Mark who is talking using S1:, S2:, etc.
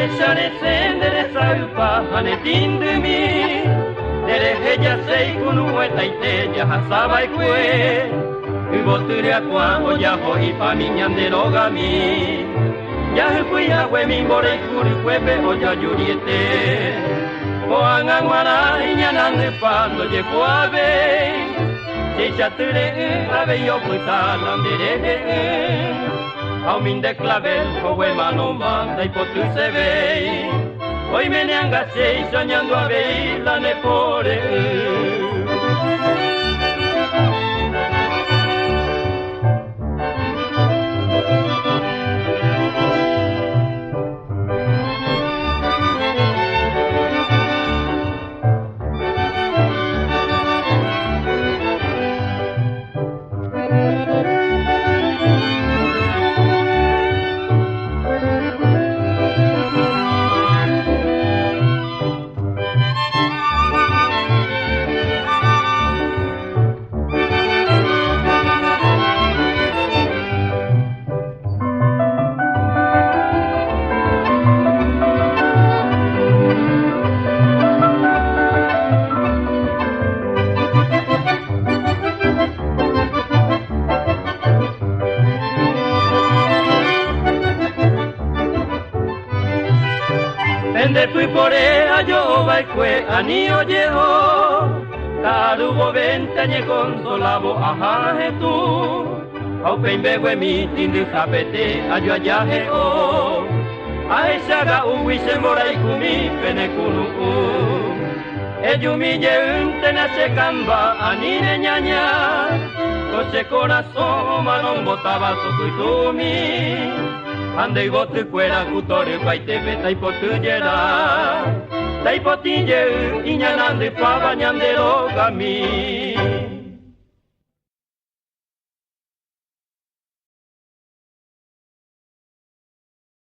S1: Aishare sendere saupa hanetindumi Dere heja seikunu etaite jahasabai kue Uboturia kwa oyaho ipami nyanderogami Yahukuya wemi bore kuri kwebe oya yuriete Oanga ngwana inyanande pando ye kuabe Chichature ave yo putala mere Au minde clavel kowe manoma dai potu se vei Hoy me neanga sei soñando a veila ne pore Pende fui por ella yo baikue ani oyeho Tarubo ventañe consolabo ajaje tu Au peimbegue mi tindi japete ayo ayaje o Aishaga uwise morai kumi pene kunu Eyumi ye unte na sekamba anine ñaña Kose corazón manon botaba sokuitumi Ande gotu kuera kutore paitepe taipotuyera Taipotille iñanande pava ñandero gami